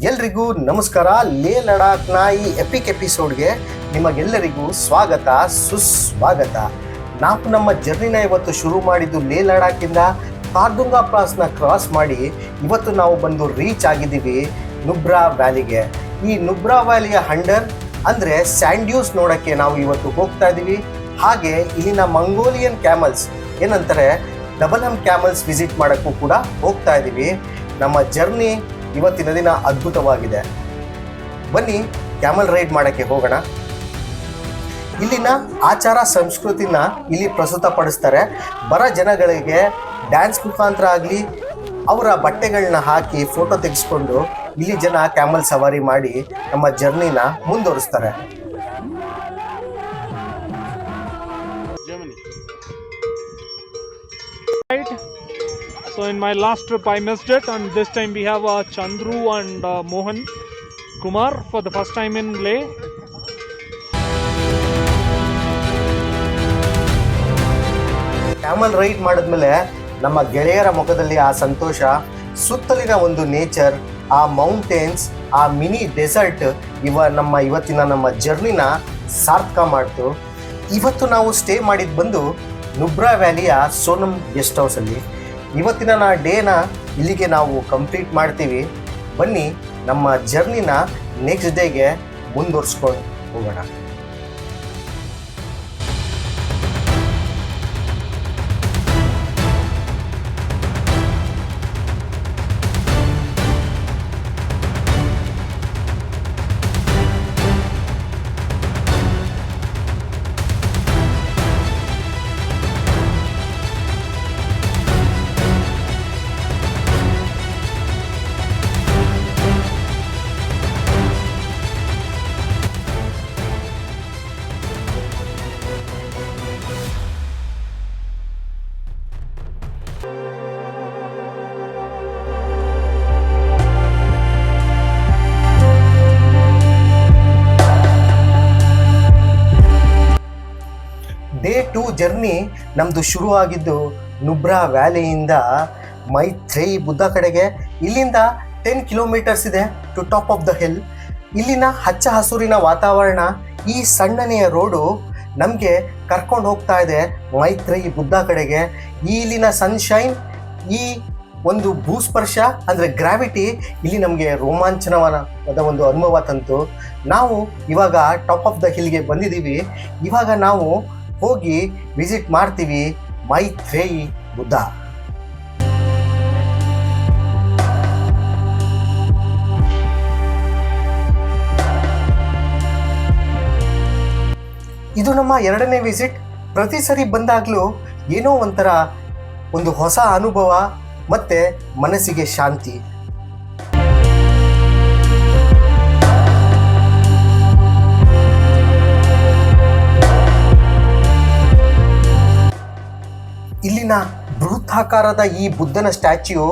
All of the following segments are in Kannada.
ಎಲ್ರಿಗೂ ನಮಸ್ಕಾರ. ಲೇ ಲಡಾಖ್ನ ಈ ಎಪಿಕ್ ಎಪಿಸೋಡ್ಗೆ ನಿಮಗೆಲ್ಲರಿಗೂ ಸ್ವಾಗತ, ಸುಸ್ವಾಗತ. ನಾವು ನಮ್ಮ ಜರ್ನಿನ ಇವತ್ತು ಶುರು ಮಾಡಿದ್ದು ಲೇ ಲಡಾಖಿಂದ ಕಾರ್ದುಂಗಾ ಪಾಸ್ನ ಕ್ರಾಸ್ ಮಾಡಿ ಇವತ್ತು ನಾವು ಬಂದು ರೀಚ್ ಆಗಿದ್ದೀವಿ ನುಬ್ರಾ ವ್ಯಾಲಿಗೆ. ಈ ನುಬ್ರಾ ವ್ಯಾಲಿಯ ಅಂಡರ್ ಅಂದರೆ ಸ್ಯಾಂಡ್ಯೂಸ್ ನೋಡೋಕ್ಕೆ ನಾವು ಇವತ್ತು ಹೋಗ್ತಾ ಇದ್ದೀವಿ. ಹಾಗೆ ಇಲ್ಲಿನ ಮಂಗೋಲಿಯನ್ ಕ್ಯಾಮಲ್ಸ್ ಏನಂತಾರೆ ಡಬಲ್ ಹಮ್ ಕ್ಯಾಮಲ್ಸ್ ವಿಸಿಟ್ ಮಾಡೋಕ್ಕೂ ಕೂಡ ಹೋಗ್ತಾ ಇದ್ದೀವಿ. ನಮ್ಮ ಜರ್ನಿ ಇವತ್ತಿನ ದಿನ ಅದ್ಭುತವಾಗಿದೆ. ಬನ್ನಿ ಕ್ಯಾಮಲ್ ರೈಡ್ ಮಾಡೋಕ್ಕೆ ಹೋಗೋಣ. ಇಲ್ಲಿನ ಆಚಾರ ಸಂಸ್ಕೃತಿನ ಇಲ್ಲಿ ಪ್ರಸ್ತುತಪಡಿಸ್ತಾರೆ. ಬರೋ ಜನಗಳಿಗೆ ಡ್ಯಾನ್ಸ್ ಮುಖಾಂತರ ಆಗಲಿ ಅವರ ಬಟ್ಟೆಗಳನ್ನ ಹಾಕಿ ಫೋಟೋ ತೆಗೆಸ್ಕೊಂಡು ಇಲ್ಲಿ ಜನ ಕ್ಯಾಮಲ್ ಸವಾರಿ ಮಾಡಿ ನಮ್ಮ ಜರ್ನಿನ ಮುಂದುವರಿಸ್ತಾರೆ. So in my last trip I missed it, and this time we have Chandru and Mohan Kumar for the first time in Leh. Camel ride ಮಾಡಿದ್ಮೇಲೆ ನಮ್ಮ ಗೆಳೆಯರ ಮುಖದಲ್ಲಿ ಆ ಸಂತೋಷ, ಸುತ್ತಲಿನ ಒಂದು ನೇಚರ್, ಆ ಮೌಂಟೇನ್ಸ್, ಆ ಮಿನಿ ಡೆಸರ್ಟ್ ನಮ್ಮ ಇವತ್ತಿನ ಜರ್ನಿನ ಸಾರ್ಥಕ ಮಾಡ್ತು. ಇವತ್ತು ನಾವು ಸ್ಟೇ ಮಾಡಿದ್ದು ಬಂದು ನುಬ್ರಾ ವ್ಯಾಲಿಯ ಸೋನಮ್ ಗೆಸ್ಟ್ ಹೌಸಲ್ಲಿ. ಇವತ್ತಿನ ಡೇನ ಇಲ್ಲಿಗೆ ನಾವು ಕಂಪ್ಲೀಟ್ ಮಾಡ್ತೀವಿ. ಬನ್ನಿ ನಮ್ಮ ಜರ್ನಿನ ನೆಕ್ಸ್ಟ್ ಡೇಗೆ ಮುಂದುವರ್ಸ್ಕೊಂಡು ಹೋಗೋಣ. ಡೇ 2 ಜರ್ನಿ ನಮ್ಮದು ಶುರುವಾಗಿದ್ದು ನುಬ್ರಾ ವ್ಯಾಲಿಯಿಂದ ಮೈತ್ರೇಯಿ ಬುದ್ಧ ಕಡೆಗೆ. ಇಲ್ಲಿಂದ 10 ಕಿಲೋಮೀಟರ್ಸ್ ಇದೆ to top of the hill. ಇಲ್ಲಿನ ಹಚ್ಚ ಹಸುರಿನ ವಾತಾವರಣ, ಈ ಸಣ್ಣನೆಯ ರೋಡು ನಮಗೆ ಕರ್ಕೊಂಡು ಹೋಗ್ತಾ ಇದೆ ಮೈತ್ರೇಯಿ ಬುದ್ಧ ಕಡೆಗೆ. ಇಲ್ಲಿನ ಸನ್ಶೈನ್, ಈ ಒಂದು ಭೂಸ್ಪರ್ಶ ಅಂದರೆ ಗ್ರಾವಿಟಿ ಇಲ್ಲಿ ನಮಗೆ ರೋಮಾಂಚನವಾದ ಒಂದು ಅನುಭವ ತಂತು. ನಾವು ಇವಾಗ ಟಾಪ್ ಆಫ್ ದ ಹಿಲ್ಗೆ ಬಂದಿದ್ದೀವಿ. ಇವಾಗ ನಾವು ಹೋಗಿ ವಿಸಿಟ್ ಮಾಡ್ತೀವಿ ಮೈತ್ರೇಯಿ ಬುದ್ಧ. ಇದು ನಮ್ಮ 2ನೇ ವಿಸಿಟ್. ಪ್ರತಿ ಸರಿ ಬಂದಾಗಲೂ ಏನೋ ಒಂಥರ ಒಂದು ಹೊಸ ಅನುಭವ ಮತ್ತು ಮನಸ್ಸಿಗೆ ಶಾಂತಿ. ಇಲ್ಲಿನ ಬೃಹತ್ತಾಕಾರದ ಈ ಬುದ್ಧನ ಸ್ಟ್ಯಾಚ್ಯೂ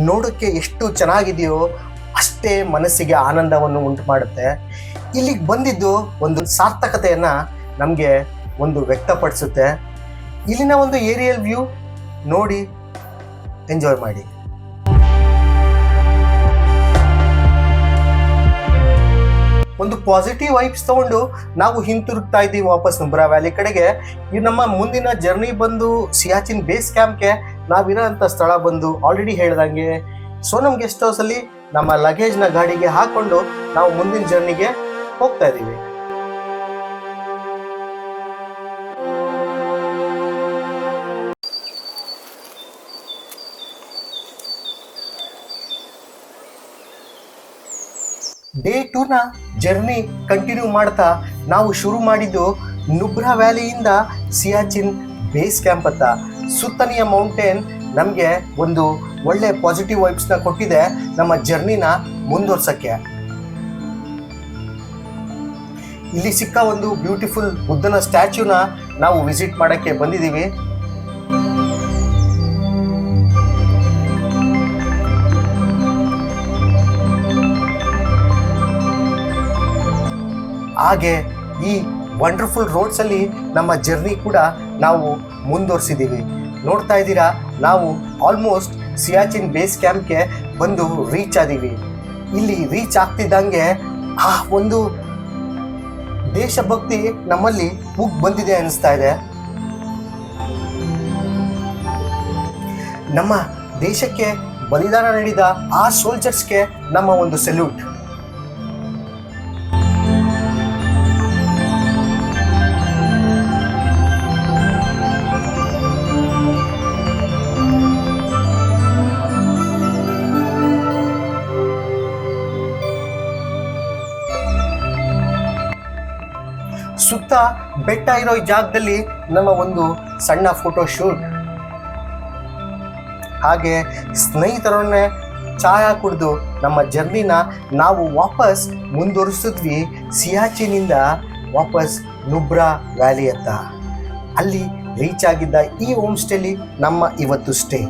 ನೋಡೋಕ್ಕೆ ಎಷ್ಟು ಚೆನ್ನಾಗಿದೆಯೋ ಅಷ್ಟೇ ಮನಸ್ಸಿಗೆ ಆನಂದವನ್ನು ಉಂಟು ಮಾಡುತ್ತೆ. ಇಲ್ಲಿಗೆ ಬಂದಿದ್ದು ಒಂದು ಸಾರ್ಥಕತೆಯನ್ನು ನಮಗೆ ಒಂದು ವ್ಯಕ್ತಪಡಿಸುತ್ತೆ. ಇಲ್ಲಿನ ಒಂದು ಏರಿಯಲ್ ವ್ಯೂ ನೋಡಿ ಎಂಜಾಯ್ ಮಾಡಿ. ಒಂದು ಪಾಸಿಟಿವ್ ವೈಬ್ಸ್ ತಗೊಂಡು ನಾವು ಹಿಂತಿರುಗ್ತಾ ಇದ್ದೀವಿ ವಾಪಸ್ ನುಬ್ರಾ ವ್ಯಾಲಿ ಕಡೆಗೆ. ಈ ನಮ್ಮ ಮುಂದಿನ ಜರ್ನಿ ಬಂದು ಸಿಯಾಚಿನ್ ಬೇಸ್ ಕ್ಯಾಂಪ್ಗೆ ನಾವಿರೋ ಅಂಥ ಸ್ಥಳ ಬಂದು ಆಲ್ರೆಡಿ ಹೇಳ್ದಂಗೆ ಸೋನಮ್ ಗೆಸ್ಟ್ ಹೌಸಲ್ಲಿ ನಮ್ಮ ಲಗೇಜ್ನ ಗಾಡಿಗೆ ಹಾಕ್ಕೊಂಡು ನಾವು ಮುಂದಿನ ಜರ್ನಿಗೆ ಹೋಗ್ತಾ ಇದ್ದೀವಿ. ಡೇ 2ನ ಜರ್ನಿ ಕಂಟಿನ್ಯೂ ಮಾಡ್ತಾ ನಾವು ಶುರು ಮಾಡಿದ್ದು ನುಬ್ರಾ ವ್ಯಾಲಿಯಿಂದ ಸಿಯಾಚಿನ್ ಬೇಸ್ ಕ್ಯಾಂಪ್ ಅಂತ. ಸುತ್ತನೆಯ ಮೌಂಟೇನ್ ನಮಗೆ ಒಂದು ಒಳ್ಳೆ ಪಾಸಿಟಿವ್ ವೈಬ್ಸ್ನ ಕೊಟ್ಟಿದೆ ನಮ್ಮ ಜರ್ನಿನ ಮುಂದುವರ್ಸೋಕ್ಕೆ. ಇಲ್ಲಿ ಸಿಕ್ಕ ಒಂದು ಬ್ಯೂಟಿಫುಲ್ ಬುದ್ಧನ ಸ್ಟ್ಯಾಚ್ಯೂನ ನಾವು ವಿಸಿಟ್ ಮಾಡೋಕ್ಕೆ ಬಂದಿದ್ದೀವಿ. ಹಾಗೆ ಈ ವಂಡರ್ಫುಲ್ ರೋಡ್ಸಲ್ಲಿ ನಮ್ಮ ಜರ್ನಿ ಕೂಡ ನಾವು ಮುಂದುವರಿಸಿದ್ದೀವಿ. ನೋಡ್ತಾ ಇದ್ದೀರಾ, ನಾವು ಆಲ್ಮೋಸ್ಟ್ ಸಿಯಾಚಿನ್ ಬೇಸ್ ಕ್ಯಾಂಪ್ಗೆ ಬಂದು ರೀಚ್ ಆದೀವಿ. ಇಲ್ಲಿ ರೀಚ್ ಆಗ್ತಿದ್ದಂಗೆ ಆ ಒಂದು ದೇಶಭಕ್ತಿ ನಮ್ಮಲ್ಲಿ ಉಗ್ ಬಂದಿದೆ ಅನಿಸ್ತಾ ಇದೆ. ನಮ್ಮ ದೇಶಕ್ಕೆ ಬಲಿದಾನ ನೀಡಿದ ಆ ಸೋಲ್ಜರ್ಸ್ಗೆ ನಮ್ಮ ಒಂದು ಸೆಲ್ಯೂಟ್. ಸುತ್ತ ಬೆಟ್ಟ ಇರೋ ಈ ಜಾಗದಲ್ಲಿ ನಮ್ಮ ಒಂದು ಸಣ್ಣ ಫೋಟೋ ಶೂಟ್, ಹಾಗೆ ಸ್ನೇಹಿತರನ್ನೇ ಚಾಯ ಕುಡಿದು ನಮ್ಮ ಜರ್ನಿನ ನಾವು ವಾಪಸ್ ಮುಂದುವರಿಸಿದ್ವಿ. ಸಿಯಾಚಿನಿಂದ ವಾಪಸ್ ನುಬ್ರಾ ವ್ಯಾಲಿ ಅಂತ. ಅಲ್ಲಿ ರೀಚ್ ಆಗಿದ್ದ ಈ ಹೋಮ್ ಸ್ಟೇಲಿ ನಮ್ಮ ಇವತ್ತು ಸ್ಟೇ.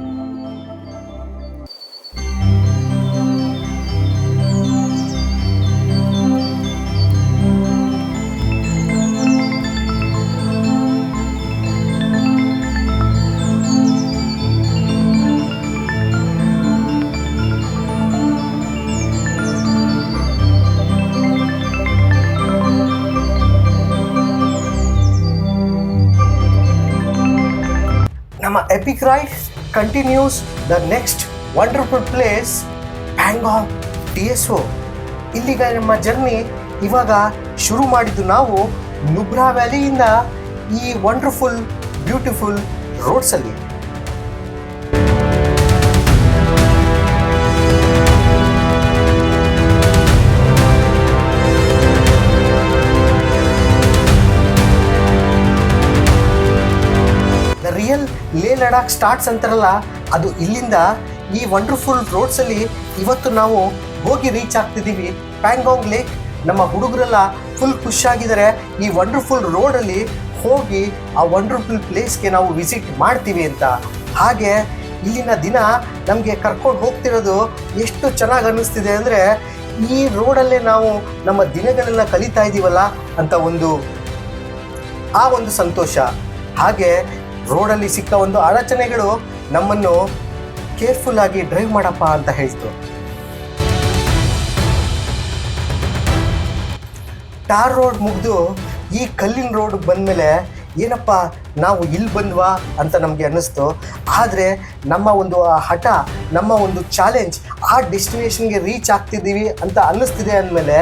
ನಮ್ಮ epic ride continues the next wonderful place Pangong TSO. ಇಲ್ಲಿಗ ನಮ್ಮ ಜರ್ನಿ ಇವಾಗ ಶುರು ಮಾಡಿದ್ದು ನಾವು ನುಬ್ರಾ ವ್ಯಾಲಿಯಿಂದ ಈ ವಂಡರ್ಫುಲ್ ಬ್ಯೂಟಿಫುಲ್ ರೋಡ್ಸಲ್ಲಿ. ರಿಯಲ್ ಲೇ ಲಡಾಖ್ ಸ್ಟಾರ್ಟ್ಸ್ ಅಂತಾರಲ್ಲ, ಅದು ಇಲ್ಲಿಂದ. ಈ ವಂಡರ್ಫುಲ್ ರೋಡ್ಸಲ್ಲಿ ಇವತ್ತು ನಾವು ಹೋಗಿ ರೀಚ್ ಆಗ್ತಿದ್ದೀವಿ ಪ್ಯಾಂಗಾಂಗ್ ಲೇಕ್. ನಮ್ಮ ಹುಡುಗರೆಲ್ಲ ಫುಲ್ ಖುಷಿಯಾಗಿದ್ದಾರೆ. ಈ ವಂಡರ್ಫುಲ್ ರೋಡಲ್ಲಿ ಹೋಗಿ ಆ ವಂಡರ್ಫುಲ್ ಪ್ಲೇಸ್ಗೆ ನಾವು ವಿಸಿಟ್ ಮಾಡ್ತೀವಿ ಅಂತ. ಹಾಗೆ ಇಲ್ಲಿನ ದಿನ ನಮಗೆ ಕರ್ಕೊಂಡು ಹೋಗ್ತಿರೋದು ಎಷ್ಟು ಚೆನ್ನಾಗಿ ಅನ್ನಿಸ್ತಿದೆ ಅಂದರೆ, ಈ ರೋಡಲ್ಲೇ ನಾವು ನಮ್ಮ ದಿನಗಳೆಲ್ಲ ಕಳೀತಾ ಇದ್ದೀವಲ್ಲ ಅಂತ ಆ ಒಂದು ಸಂತೋಷ. ಹಾಗೆ ರೋಡಲ್ಲಿ ಸಿಕ್ಕ ಒಂದು ಅಡಚಣೆಗಳು ನಮ್ಮನ್ನು ಕೇರ್ಫುಲ್ ಆಗಿ ಡ್ರೈವ್ ಮಾಡಪ್ಪ ಅಂತ ಹೇಳ್ತು. ಟಾರ್ ರೋಡ್ ಮುಗಿದು ಈ ಕಲ್ಲಿನ ರೋಡ್ ಬಂದಮೇಲೆ ಏನಪ್ಪ ನಾವು ಇಲ್ಲಿ ಬಂದ್ವಾ ಅಂತ ನಮಗೆ ಅನ್ನಿಸ್ತು. ಆದರೆ ನಮ್ಮ ಒಂದು ಹಠ, ನಮ್ಮ ಒಂದು ಚಾಲೆಂಜ್, ಆ ಡೆಸ್ಟಿನೇಷನ್ಗೆ ರೀಚ್ ಆಗ್ತಿದ್ದೀವಿ ಅಂತ ಅನ್ನಿಸ್ತಿದೆ ಅಂದಮೇಲೆ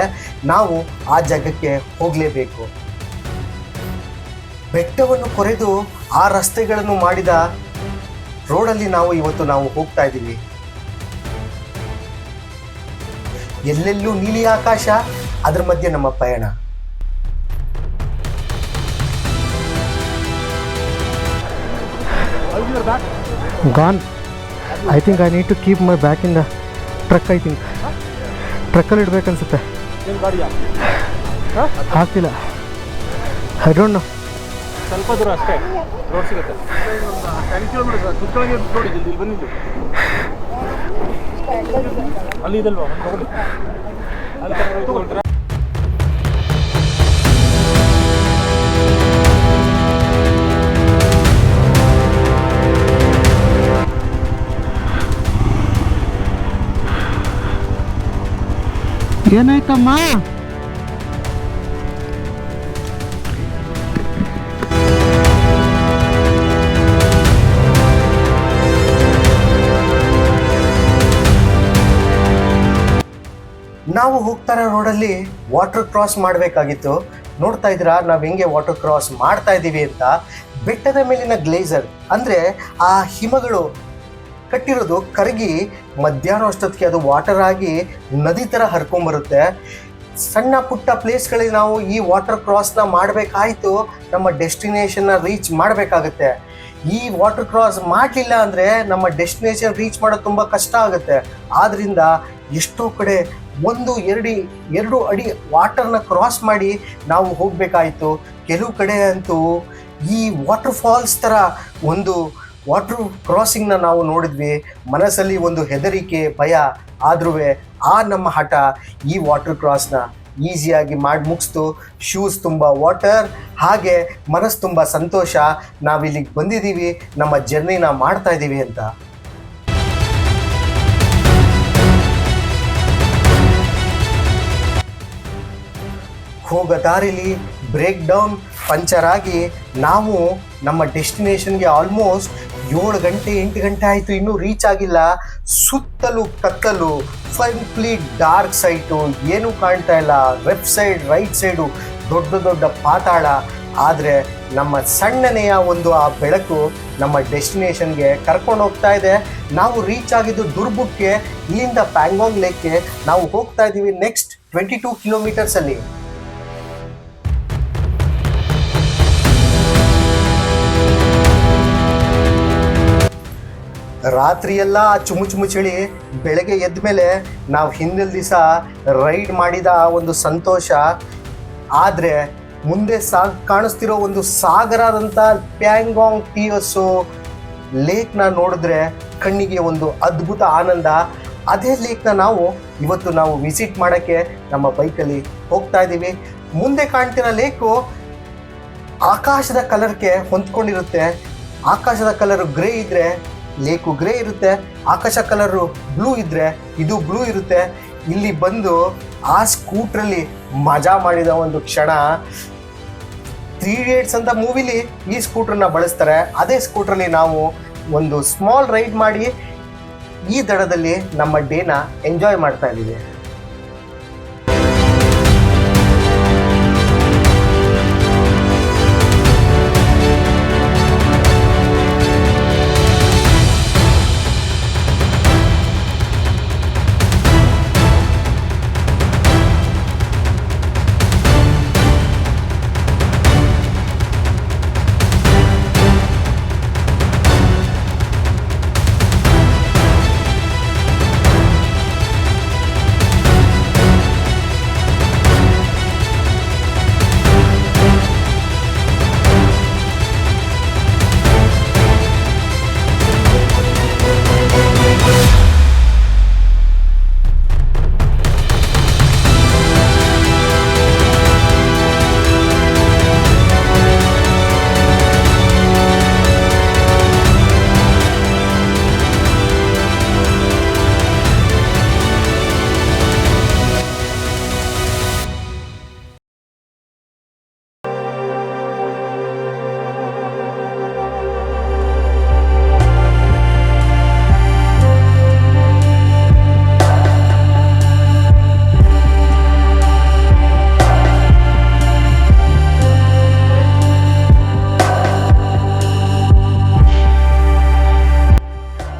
ನಾವು ಆ ಜಾಗಕ್ಕೆ ಹೋಗಲೇಬೇಕು. ಬೆಟ್ಟವನ್ನು ಕೊರೆದು ಆ ರಸ್ತೆಗಳನ್ನು ಮಾಡಿದ ರೋಡಲ್ಲಿ ಇವತ್ತು ನಾವು ಹೋಗ್ತಾ ಇದ್ದೀವಿ. ಎಲ್ಲೆಲ್ಲೂ ನೀಲಿ ಆಕಾಶ, ಅದರ ಮಧ್ಯೆ ನಮ್ಮ ಪಯಣ. Gone. I think I need to keep my back in the truck. I think ಟ್ರಕ್ಕಲ್ಲಿ ಇಡಬೇಕನ್ಸುತ್ತೆ. ಆಗ್ತಿಲ್ಲ. I don't know. ಸ್ವಲ್ಪ ದೂರ ಅಷ್ಟೇ ರೋಡ್ ಸಿಗುತ್ತೆ. 10 ಕಿಲೋಮೀಟರ್ ಕುತ್ಕೊಳ್ಳಿ ನೋಡಿ, ಇಲ್ಲಿ ಬಂದಿದ್ದು ಅಲ್ಲಿ ಇದಲ್ವಾ ತಗೊಳ್ಳಿ, ಅಲ್ಲಿ ತಗೊಳ್ತೀರಾ? ಏನಾಯ್ತಮ್ಮ? ನಾವು ಹೋಗ್ತಾ ಇರೋ ರೋಡಲ್ಲಿ ವಾಟರ್ ಕ್ರಾಸ್ ಮಾಡಬೇಕಾಗಿತ್ತು. ನೋಡ್ತಾ ಇದ್ದೀರಾ ನಾವು ಹೆಂಗೆ ವಾಟರ್ ಕ್ರಾಸ್ ಮಾಡ್ತಾ ಇದ್ದೀವಿ ಅಂತ. ಬೆಟ್ಟದ ಮೇಲಿನ ಗ್ಲೇಸರ್ ಅಂದರೆ ಆ ಹಿಮಗಳು ಕಟ್ಟಿರೋದು ಕರಗಿ ಮಧ್ಯಾಹ್ನ ಅಷ್ಟೊತ್ತಿಗೆ ಅದು ವಾಟರ್ ಆಗಿ ನದಿ ಥರ ಹರ್ಕೊಂಬರುತ್ತೆ. ಸಣ್ಣ ಪುಟ್ಟ ಪ್ಲೇಸ್ಗಳಿಗೆ ನಾವು ಈ ವಾಟರ್ ಕ್ರಾಸ್ನ ಮಾಡಬೇಕಾಯಿತು, ನಮ್ಮ ಡೆಸ್ಟಿನೇಷನ್ನ ರೀಚ್ ಮಾಡಬೇಕಾಗತ್ತೆ. ಈ ವಾಟರ್ ಕ್ರಾಸ್ ಮಾಡಲಿಲ್ಲ ಅಂದರೆ ನಮ್ಮ ಡೆಸ್ಟಿನೇಷನ್ ರೀಚ್ ಮಾಡೋದು ತುಂಬ ಕಷ್ಟ ಆಗುತ್ತೆ. ಆದ್ದರಿಂದ ಎಷ್ಟೋ ಕಡೆ 1-2 ಅಡಿ ವಾಟರ್ನ ಕ್ರಾಸ್ ಮಾಡಿ ನಾವು ಹೋಗಬೇಕಾಯಿತು. ಕೆಲವು ಕಡೆ ಅಂತೂ ಈ ವಾಟರ್ ಫಾಲ್ಸ್ ಥರ ಒಂದು ವಾಟರ್ ಕ್ರಾಸಿಂಗ್ನ ನಾವು ನೋಡಿದ್ವಿ. ಮನಸ್ಸಲ್ಲಿ ಒಂದು ಹೆದರಿಕೆ, ಭಯ, ಆದ್ರೂ ಆ ನಮ್ಮ ಹಠ ಈ ವಾಟರ್ ಕ್ರಾಸ್ನ ಈಸಿಯಾಗಿ ಮಾಡಿ ಮುಗಿಸ್ತು. ಶೂಸ್ ತುಂಬ ವಾಟರ್, ಹಾಗೆ ಮನಸ್ಸು ತುಂಬ ಸಂತೋಷ. ನಾವಿಲ್ಲಿಗೆ ಬಂದಿದ್ದೀವಿ, ನಮ್ಮ ಜರ್ನಿನ ಮಾಡ್ತಾ ಇದ್ದೀವಿ ಅಂತ. ಹೋಗೋ ದಾರಿಲಿ ಬ್ರೇಕ್ ಡೌನ್ ಪಂಚರ್ ಆಗಿ ನಾವು ನಮ್ಮ ಡೆಸ್ಟಿನೇಷನ್ಗೆ ಆಲ್ಮೋಸ್ಟ್ 7 ಗಂಟೆ 8 ಗಂಟೆ ಆಯಿತು, ಇನ್ನೂ ರೀಚ್ ಆಗಿಲ್ಲ. ಸುತ್ತಲೂ ಕತ್ತಲು, ಕಂಪ್ಲೀಟ್ ಡಾರ್ಕ್ ಸೈಟು, ಏನೂ ಕಾಣ್ತಾ ಇಲ್ಲ. ಲೆಫ್ಟ್ ಸೈಡ್ ರೈಟ್ ಸೈಡು ದೊಡ್ಡ ದೊಡ್ಡ ಪಾತಾಳ. ಆದರೆ ನಮ್ಮ ಸಣ್ಣನೆಯ ಒಂದು ಆ ಬೆಳಕು ನಮ್ಮ ಡೆಸ್ಟಿನೇಷನ್ಗೆ ಕರ್ಕೊಂಡು ಹೋಗ್ತಾ ಇದೆ. ನಾವು ರೀಚ್ ಆಗಿದ್ದು ದುರ್ಬುಕ್ಕೆ. ಇಲ್ಲಿಂದ ಪ್ಯಾಂಗಾಂಗ್ ಲೇಕ್ಗೆ ನಾವು ಹೋಗ್ತಾ ಇದ್ದೀವಿ ನೆಕ್ಸ್ಟ್ 22 ಕಿಲೋಮೀಟರ್ಸಲ್ಲಿ. ರಾತ್ರಿಯೆಲ್ಲ ಚುಮು ಚಳಿ, ಬೆಳಗ್ಗೆ ಎದ್ದ ಮೇಲೆ ನಾವು ಹಿಂದಿನ ದಿವಸ ರೈಡ್ ಮಾಡಿದ ಒಂದು ಸಂತೋಷ. ಆದರೆ ಮುಂದೆ ಕಾಣಿಸ್ತಿರೋ ಒಂದು ಸಾಗರದಂಥ ಪ್ಯಾಂಗಾಂಗ್ ಟಿಎಸ್ಒ ಲೇಕ್ನ ನೋಡಿದ್ರೆ ಕಣ್ಣಿಗೆ ಒಂದು ಅದ್ಭುತ ಆನಂದ. ಅದೇ ಲೇಕ್ನ ನಾವು ವಿಸಿಟ್ ಮಾಡೋಕ್ಕೆ ನಮ್ಮ ಬೈಕಲ್ಲಿ ಹೋಗ್ತಾ ಇದ್ದೀವಿ. ಮುಂದೆ ಕಾಣ್ತಿರೋ ಲೇಕು ಆಕಾಶದ ಕಲರ್ಗೆ ಹೊಂದ್ಕೊಂಡಿರುತ್ತೆ. ಆಕಾಶದ ಕಲರು ಗ್ರೇ ಇದ್ದರೆ ಲೇಕು ಗ್ರೇ ಇರುತ್ತೆ, ಆಕಾಶ ಕಲರು ಬ್ಲೂ ಇದ್ದರೆ ಇದು ಬ್ಲೂ ಇರುತ್ತೆ. ಇಲ್ಲಿ ಬಂದು ಆ ಸ್ಕೂಟ್ರಲ್ಲಿ ಮಜಾ ಮಾಡಿದ ಒಂದು ಕ್ಷಣ. 3 Idiots ಅಂತ ಮೂವಿಲಿ ಈ ಸ್ಕೂಟ್ರನ್ನ ಬಳಸ್ತಾರೆ. ಅದೇ ಸ್ಕೂಟ್ರಲ್ಲಿ ನಾವು ಒಂದು ಸ್ಮಾಲ್ ರೈಡ್ ಮಾಡಿ ಈ ದಡದಲ್ಲಿ ನಮ್ಮ ಡೇನ ಎಂಜಾಯ್ ಮಾಡ್ತಾ ಇದ್ದೀವಿ.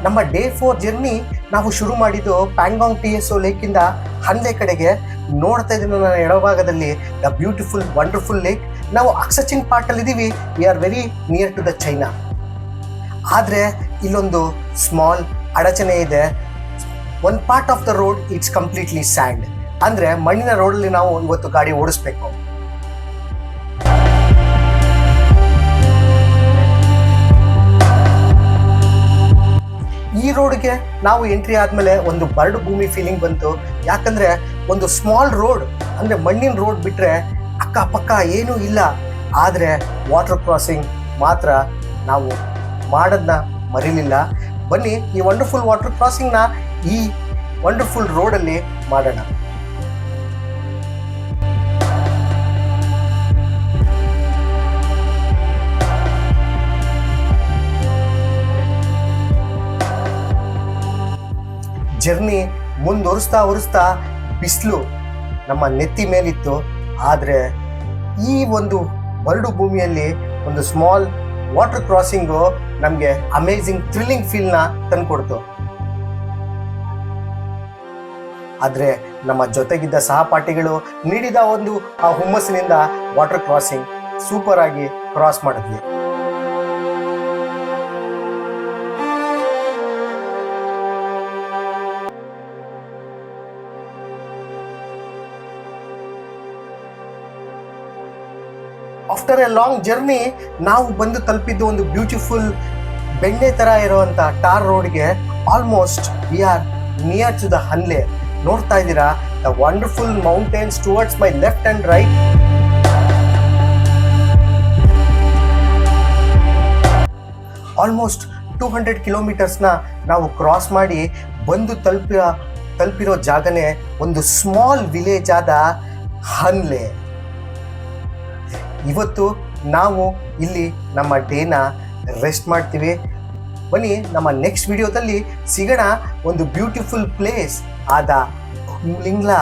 ನಮ್ಮ ಡೇ 4 ಜರ್ನಿ ನಾವು ಶುರು ಮಾಡಿದ್ದು ಪ್ಯಾಂಗಾಂಗ್ ಟಿಎಸ್ಒ ಲೇಕಿಂದ ಹನ್ಲೆ ಕಡೆಗೆ. ನೋಡ್ತಾ ಇದ್ದೀನಿ ನನ್ನ ಎಡಭಾಗದಲ್ಲಿ ದ ಬ್ಯೂಟಿಫುಲ್ ವಂಡರ್ಫುಲ್ ಲೇಕ್. ನಾವು ಅಕ್ಸಚಿನ್ ಪಾರ್ಟಲ್ಲಿ ಇದ್ದೀವಿ. We are very near to the China. ಆದರೆ ಇಲ್ಲೊಂದು ಸ್ಮಾಲ್ ಅಡಚಣೆ ಇದೆ. One part of the road it's completely sand. ಅಂದರೆ ಮಣ್ಣಿನ ರೋಡಲ್ಲಿ ನಾವು ಇವತ್ತು ಗಾಡಿ ಓಡಿಸ್ಬೇಕು. ಈ ರೋಡ್ಗೆ ನಾವು ಎಂಟ್ರಿ ಆದಮೇಲೆ ಒಂದು ಬರಡು ಭೂಮಿ ಫೀಲಿಂಗ್ ಬಂತು. ಯಾಕಂದರೆ ಒಂದು ಸ್ಮಾಲ್ ರೋಡ್, ಅಂದರೆ ಮಣ್ಣಿನ ರೋಡ್ ಬಿಟ್ಟರೆ ಅಕ್ಕಪಕ್ಕ ಏನೂ ಇಲ್ಲ. ಆದರೆ ವಾಟರ್ ಕ್ರಾಸಿಂಗ್ ಮಾತ್ರ ನಾವು ಮಾಡೋದನ್ನ ಮರೀಲಿಲ್ಲ. ಬನ್ನಿ ಈ ವಂಡರ್ಫುಲ್ ವಾಟರ್ ಕ್ರಾಸಿಂಗ್ನ ಈ ವಂಡರ್ಫುಲ್ ರೋಡಲ್ಲಿ ಮಾಡೋಣ. ಜರ್ನಿ ಮುಂದುವರಿಸ್ತಾ ಬಿಸಿಲು ನಮ್ಮ ನೆತ್ತಿ ಮೇಲಿತ್ತು. ಆದರೆ ಈ ಒಂದು ಬರಡು ಭೂಮಿಯಲ್ಲಿ ಒಂದು ಸ್ಮಾಲ್ ವಾಟರ್ ಕ್ರಾಸಿಂಗು ನಮಗೆ ಅಮೇಝಿಂಗ್ ಥ್ರಿಲ್ಲಿಂಗ್ ಫೀಲ್ನ ತಂದುಕೊಡ್ತು. ಆದರೆ ನಮ್ಮ ಜೊತೆಗಿದ್ದ ಸಹಪಾಠಿಗಳು ನೀಡಿದ ಒಂದು ಆ ಹುಮ್ಮಸ್ಸಿನಿಂದ ವಾಟರ್ ಕ್ರಾಸಿಂಗ್ ಸೂಪರ್ ಆಗಿ ಕ್ರಾಸ್ ಮಾಡಿದ್ವಿ. ಆಫ್ಟರ್ ಎ ಲಾಂಗ್ ಜರ್ನಿ ನಾವು ಬಂದು ತಲುಪಿದ್ದು ಒಂದು ಬ್ಯೂಟಿಫುಲ್ ಬೆಣ್ಣೆ ಥರ ಇರುವಂಥ ಟಾರ್ ರೋಡ್ಗೆ. Almost we are near to the Hanle. ನೋಡ್ತಾ ಇದ್ದೀರಾ the wonderful mountains towards my left and right. Almost 200 ಕಿಲೋಮೀಟರ್ಸ್ನ ನಾವು ಕ್ರಾಸ್ ಮಾಡಿ ಬಂದು ತಲುಪಿರೋ ಜಾಗನೇ ಒಂದು ಸ್ಮಾಲ್ ವಿಲೇಜ್ ಆದ ಹನ್ಲೆ. ಇವತ್ತು ನಾವು ಇಲ್ಲಿ ನಮ್ಮ ಡೇನ ರೆಸ್ಟ್ ಮಾಡ್ತೀವಿ. ಬನ್ನಿ ನಮ್ಮ ನೆಕ್ಸ್ಟ್ ವಿಡಿಯೋದಲ್ಲಿ ಸಿಗೋಣ ಒಂದು ಬ್ಯೂಟಿಫುಲ್ ಪ್ಲೇಸ್ ಆದ ಹುಮ್ಲಿಂಗ್ಲಾ.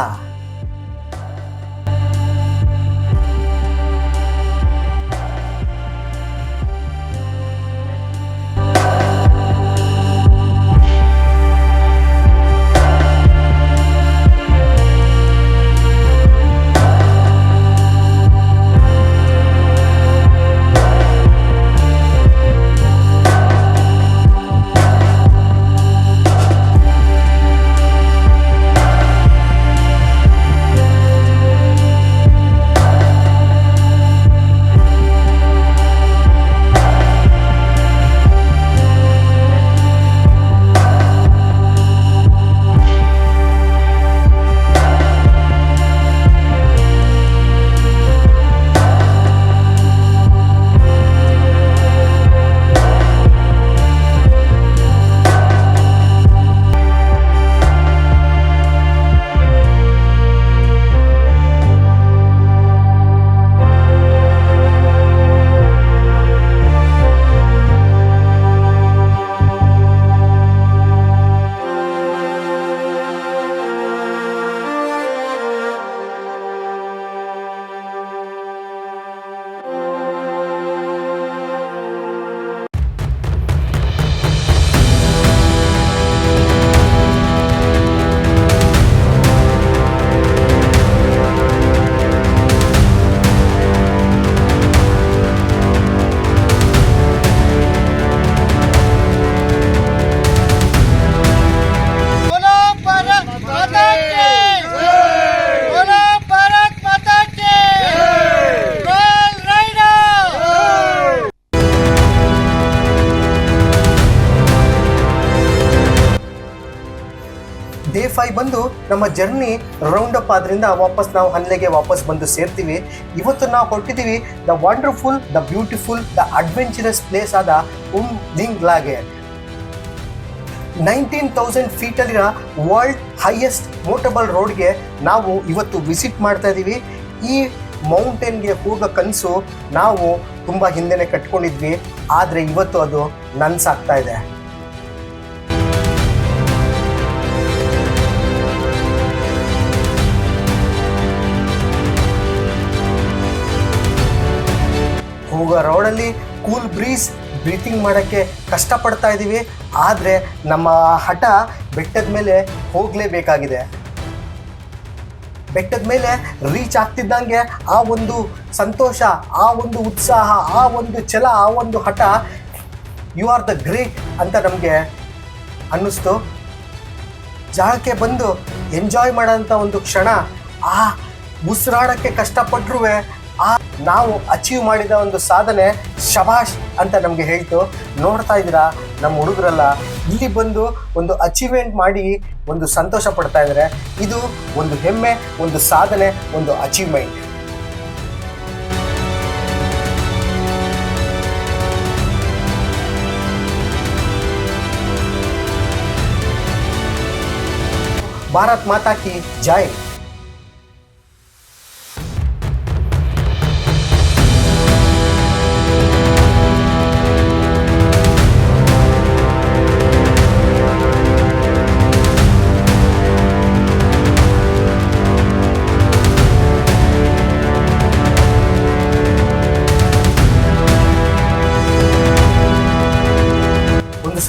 ಡೇ 5 ಬಂದು ನಮ್ಮ ಜರ್ನಿ ರೌಂಡ್ ಅಪ್ ಆದ್ರಿಂದ ವಾಪಸ್ ನಾವು ಹನ್ಲೆಗೆ ವಾಪಸ್ ಬಂದು ಸೇರ್ತೀವಿ. ಇವತ್ತು ನಾವು ಹೊರಟಿದ್ದೀವಿ the wonderful, the beautiful, the adventurous place ಆದ ಹುಮ್ಲಿಂಗ್ಲಾಗೆ. 19,000 ಫೀಟಲ್ಲಿರೋ ವರ್ಲ್ಡ್ ಹೈಯೆಸ್ಟ್ ಮೋಟಬಲ್ ರೋಡ್ಗೆ ನಾವು ಇವತ್ತು ವಿಸಿಟ್ ಮಾಡ್ತಾ ಇದ್ದೀವಿ. ಈ ಮೌಂಟೇನ್ಗೆ ಹೋಗೋ ಕನಸು ನಾವು ತುಂಬ ಹಿಂದೆನೇ ಕಟ್ಕೊಂಡಿದ್ವಿ, ಆದರೆ ಇವತ್ತು ಅದು ನನಸಾಗ್ತಾ ಇದೆ. ಹೋಗೋ ರೋಡಲ್ಲಿ ಕೂಲ್ ಬ್ರೀಸ್ ಬ್ರೀತಿಂಗ್ ಮಾಡೋಕ್ಕೆ ಕಷ್ಟಪಡ್ತಾ ಇದ್ದೀವಿ, ಆದರೆ ನಮ್ಮ ಹಠ ಬೆಟ್ಟದ ಮೇಲೆ ಹೋಗಲೇಬೇಕಾಗಿದೆ. ಬೆಟ್ಟದ ಮೇಲೆ ರೀಚ್ ಆಗ್ತಿದ್ದಂಗೆ ಆ ಒಂದು ಸಂತೋಷ, ಆ ಒಂದು ಉತ್ಸಾಹ, ಆ ಒಂದು ಛಲ, ಆ ಒಂದು ಹಠ, ಯು ಆರ್ ದ ಗ್ರೇಟ್ ಅಂತ ನಮಗೆ ಅನ್ನಿಸ್ತು. ಜಾಗಕ್ಕೆ ಬಂದು ಎಂಜಾಯ್ ಮಾಡೋಂಥ ಒಂದು ಕ್ಷಣ, ಆ ಉಸಿರಾಡೋಕ್ಕೆ ಕಷ್ಟಪಟ್ಟರೂ ನಾವು ಅಚೀವ್ ಮಾಡಿದ ಒಂದು ಸಾಧನೆ ಶಬಾಷ್ ಅಂತ ನಮಗೆ ಹೇಳ್ತು. ನೋಡ್ತಾ ಇದ್ದೀರಾ ನಮ್ಮ ಹುಡುಗರೆಲ್ಲ ಇಲ್ಲಿ ಬಂದು ಒಂದು ಅಚೀವ್ಮೆಂಟ್ ಮಾಡಿ ಒಂದು ಸಂತೋಷ ಪಡ್ತಾ ಇದ್ದಾರೆ. ಇದು ಒಂದು ಹೆಮ್ಮೆ, ಒಂದು ಸಾಧನೆ, ಒಂದು ಅಚೀವ್ಮೆಂಟ್. ಭಾರತ್ ಮಾತಾ ಕಿ ಜೈ.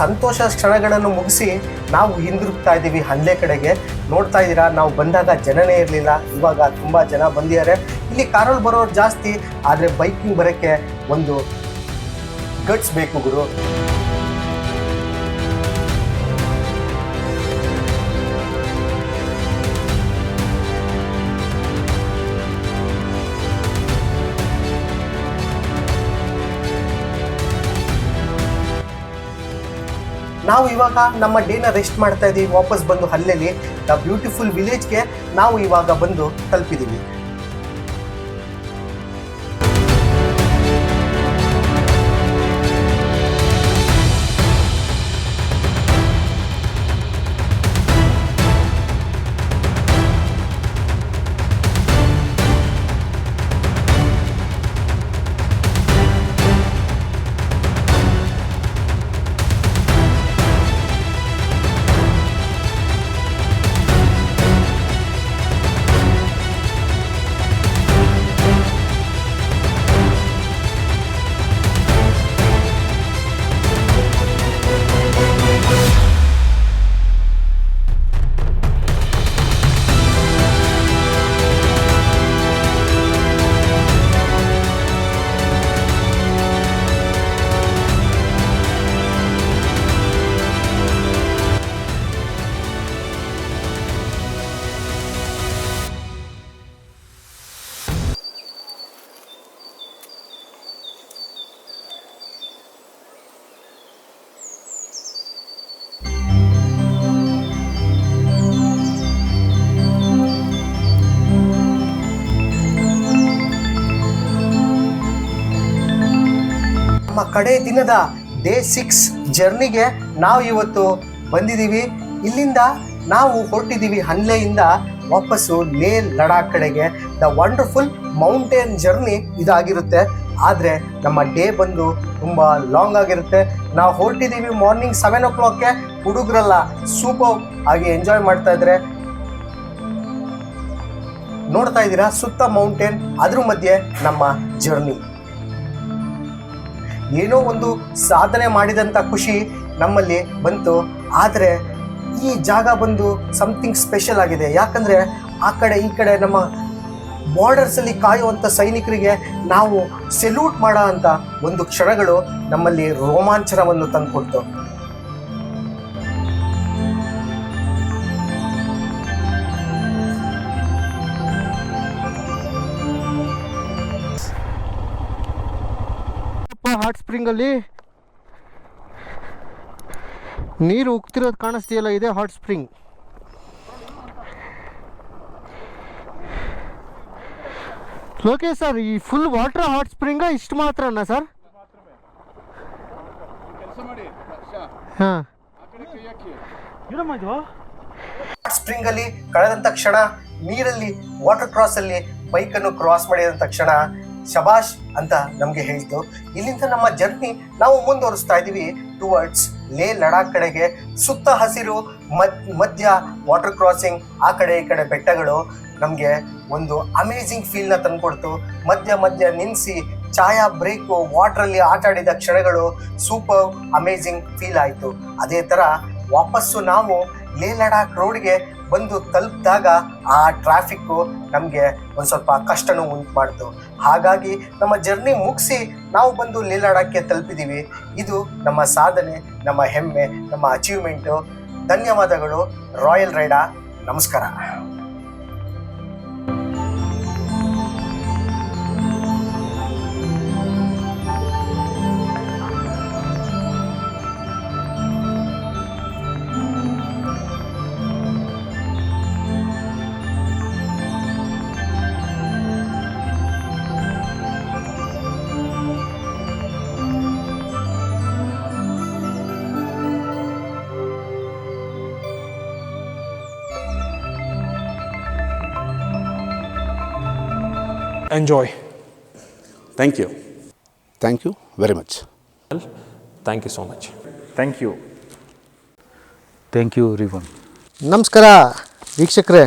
ಸಂತೋಷ ಕ್ಷಣಗಳನ್ನು ಮುಗಿಸಿ ನಾವು ಹಿಂದಿರುಗ್ತಾ ಇದ್ದೀವಿ ಹನ್ಲೆ ಕಡೆಗೆ. ನೋಡ್ತಾ ಇದ್ದೀರಾ, ನಾವು ಬಂದಾಗ ಜನನೇ ಇರಲಿಲ್ಲ, ಇವಾಗ ತುಂಬ ಜನ ಬಂದಿದ್ದಾರೆ. ಇಲ್ಲಿ ಕಾರಲ್ಲಿ ಬರೋರು ಜಾಸ್ತಿ, ಆದರೆ ಬೈಕಿಂಗ್ ಬರೋಕ್ಕೆ ಒಂದು ಗಟ್ಸ್ ಬೇಕು ಗುರು. ನಾವು ಇವಾಗ ನಮ್ಮ ಡೇನ ರೆಸ್ಟ್ ಮಾಡ್ತಾ ಇದ್ದೀವಿ. ವಾಪಸ್ ಬಂದು ಅಲ್ಲೆಲ್ಲಿ ದ ಬ್ಯೂಟಿಫುಲ್ ವಿಲೇಜ್ಗೆ ನಾವು ಇವಾಗ ಬಂದು ತಲುಪಿದ್ದೀವಿ. ನಮ್ಮ ಕಡೆ ದಿನದ ಡೇ 6 ಜರ್ನಿಗೆ ನಾವು ಇವತ್ತು ಬಂದಿದ್ದೀವಿ. ಇಲ್ಲಿಂದ ನಾವು ಹೊರಟಿದ್ದೀವಿ ಹನ್ಲೆಯಿಂದ ವಾಪಸ್ಸು ಲೇ ಲಡಾಖ್ ಕಡೆಗೆ. ದ ವಂಡರ್ಫುಲ್ ಮೌಂಟೇನ್ ಜರ್ನಿ ಇದಾಗಿರುತ್ತೆ. ಆದರೆ ನಮ್ಮ ಡೇ ಬಂದು ತುಂಬ ಲಾಂಗ್ ಆಗಿರುತ್ತೆ. ನಾವು ಹೊರಟಿದ್ದೀವಿ ಮಾರ್ನಿಂಗ್ 7 o'clock. ಹುಡುಗರೆಲ್ಲ ಸೂಪರ್ ಆಗಿ ಎಂಜಾಯ್ ಮಾಡ್ತಾ ಇದ್ದಾರೆ. ನೋಡ್ತಾ ಇದ್ದೀರಾ ಸುತ್ತ ಮೌಂಟೇನ್, ಅದ್ರ ಮಧ್ಯೆ ನಮ್ಮ ಜರ್ನಿ. ಏನೋ ಒಂದು ಸಾಧನೆ ಮಾಡಿದಂಥ ಖುಷಿ ನಮ್ಮಲ್ಲಿ ಬಂತು. ಆದರೆ ಈ ಜಾಗ ಬಂದು ಸಮಥಿಂಗ್ ಸ್ಪೆಷಲ್ ಆಗಿದೆ. ಯಾಕಂದರೆ ಆ ಕಡೆ ಈ ಕಡೆ ನಮ್ಮ ಬಾರ್ಡರ್ಸಲ್ಲಿ ಕಾಯುವಂಥ ಸೈನಿಕರಿಗೆ ನಾವು ಸೆಲ್ಯೂಟ್ ಮಾಡೋ ಅಂಥ ಒಂದು ಕ್ಷಣಗಳು ನಮ್ಮಲ್ಲಿ ರೋಮಾಂಚನವನ್ನು ತಂದುಕೊಡ್ತು. ಹಾಟ್ ಸ್ಪ್ರಿಂಗಲ್ಲಿ ನೀರು ಉಗ್ತಿರೋದು ಕಾಣಿಸ್ತೀಯಲ್ಲ, ಇದೆ ಹಾಟ್ ಸ್ಪ್ರಿಂಗ್. ಲೋಕೇಶ್ ಸರ್, ಈ ಫುಲ್ ವಾಟರ್ ಹಾಟ್ ಸ್ಪ್ರಿಂಗ ಇಷ್ಟು ಮಾತ್ರನಾ ಸರ್? ಹಾಂ, ಹಾಟ್ ಸ್ಪ್ರಿಂಗ್ ಅಲ್ಲಿ ಕಳೆದಂಥ ಕ್ಷಣ, ನೀರಲ್ಲಿ ವಾಟರ್ ಕ್ರಾಸ್ ಅಲ್ಲಿ ಬೈಕನ್ನು ಕ್ರಾಸ್ ಮಾಡಿದಂಥ ಕ್ಷಣ ಶಬಾಷ್ ಅಂತ ನಮಗೆ ಹೇಳ್ತು. ಇಲ್ಲಿಂದ ನಮ್ಮ ಜರ್ನಿ ನಾವು ಮುಂದುವರಿಸ್ತಾ ಇದ್ದೀವಿ ಟುವರ್ಡ್ಸ್ ಲೇ ಲಡಾಖ್ ಕಡೆಗೆ. ಸುತ್ತ ಹಸಿರು, ಮಧ್ಯ ವಾಟರ್ ಕ್ರಾಸಿಂಗ್, ಆ ಕಡೆ ಈ ಕಡೆ ಬೆಟ್ಟಗಳು ನಮಗೆ ಒಂದು ಅಮೇಝಿಂಗ್ ಫೀಲ್ನ ತಂದುಕೊಡ್ತು. ಮಧ್ಯ ನಿಲ್ಲಿಸಿ ಚಾಯಾ ಬ್ರೇಕು, ವಾಟ್ರಲ್ಲಿ ಆಟ ಆಡಿದ ಕ್ಷಣಗಳು ಸೂಪರ್ ಅಮೇಝಿಂಗ್ ಫೀಲ್ ಆಯಿತು. ಅದೇ ಥರ ವಾಪಸ್ಸು ನಾವು ಲೇ ಲಡಾಖ್ ರೋಡ್ಗೆ ಬಂದು ತಲುಪಿದಾಗ ಆ ಟ್ರಾಫಿಕ್ಕು ನಮಗೆ ಒಂದು ಸ್ವಲ್ಪ ಕಷ್ಟನೂ ಉಂಟು ಮಾಡ್ತು. ಹಾಗಾಗಿ ನಮ್ಮ ಜರ್ನಿ ಮುಗಿಸಿ ನಾವು ಬಂದು ಲೇ ಲಡಾಖ್ಗೆ ತಲುಪಿದ್ದೀವಿ. ಇದು ನಮ್ಮ ಸಾಧನೆ, ನಮ್ಮ ಹೆಮ್ಮೆ, ನಮ್ಮ ಅಚೀವ್ಮೆಂಟು. ಧನ್ಯವಾದಗಳು ರಾಯಲ್ ರೈಡಾ. ನಮಸ್ಕಾರ. Enjoy. Thank you. Thank you very much. Thank you so much. Thank you. Thank you everyone. ನಮಸ್ಕಾರ ವೀಕ್ಷಕರೇ.